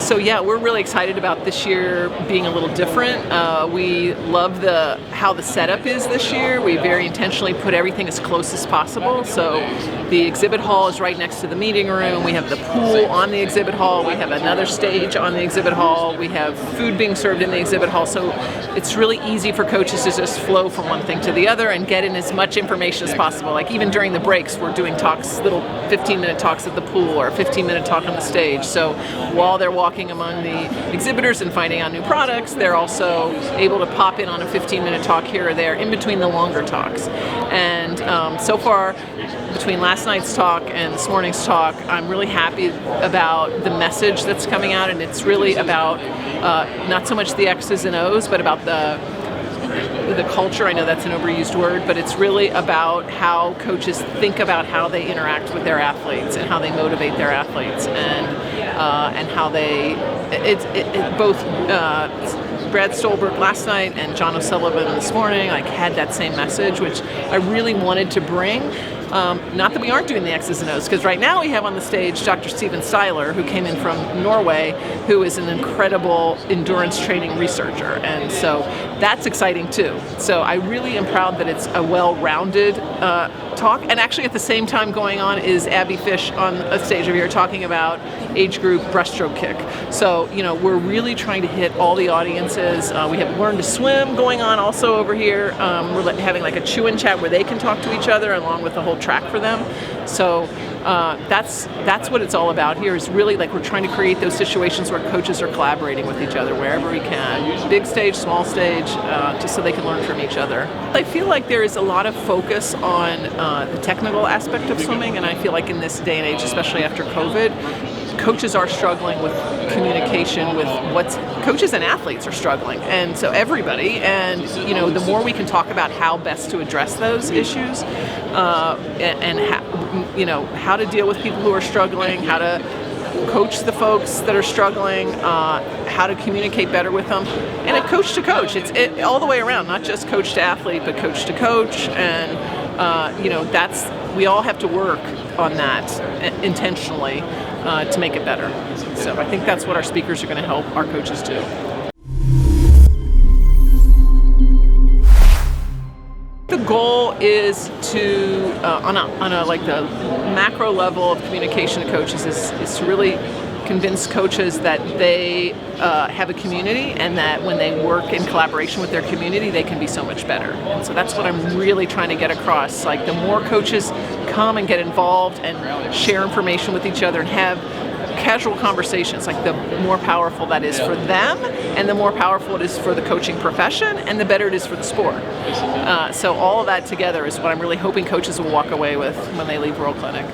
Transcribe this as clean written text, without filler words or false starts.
So yeah, we're really excited about this year being a little different. We love how the setup is this year. We very intentionally put everything as close as possible. So the exhibit hall is right next to the meeting room. We have the pool on the exhibit hall. We have another stage on the exhibit hall. We have food being served in the exhibit hall. So it's really easy for coaches to just flow from one thing to the other and get in as much information as possible. Like even during the breaks, we're doing talks, little 15-minute talks at the pool or a 15-minute talk on the stage. So while they're walking among the exhibitors and finding out new products, they're also able to pop in on a 15-minute talk here or there in between the longer talks. And so far, between last night's talk and this morning's talk, I'm really happy about the message that's coming out, and it's really about not so much the X's and O's, but about the culture. I know that's an overused word, but it's really about how coaches think about how they interact with their athletes and how they motivate their athletes, and how they both Brad Stolberg last night and John O'Sullivan this morning had that same message, which I really wanted to bring. Not that we aren't doing the X's and O's, because right now we have on the stage Dr. Steven Styler, who came in from Norway, who is an incredible endurance training researcher, and so that's exciting too. So I really am proud that it's a well-rounded talk, and actually at the same time going on is Abby Fish on a stage over here talking about age group breaststroke kick. So we're really trying to hit all the audiences. We have Learn to Swim going on also over here. We're having like a chew-in chat where they can talk to each other along with the whole track for them. So that's what it's all about here, is really we're trying to create those situations where coaches are collaborating with each other wherever we can, big stage, small stage, just so they can learn from each other. I feel like there is a lot of focus on the technical aspect of swimming, and I feel like in this day and age, especially after COVID, coaches are struggling with communication with coaches and athletes are struggling, and so everybody, and the more we can talk about how best to address those issues, and how to deal with people who are struggling, how to coach the folks that are struggling, how to communicate better with them, and a coach to coach. It's all the way around, not just coach to athlete, but coach to coach, and we all have to work on that intentionally to make it better. So I think that's what our speakers are going to help our coaches do. The goal is to, on the macro level of communication to coaches, is to really convince coaches that they have a community, and that when they work in collaboration with their community, they can be so much better. And so that's what I'm really trying to get across. The more coaches come and get involved and share information with each other and have casual conversations, the more powerful that is for them, and the more powerful it is for the coaching profession, and the better it is for the sport. So all of that together is what I'm really hoping coaches will walk away with when they leave World Clinic.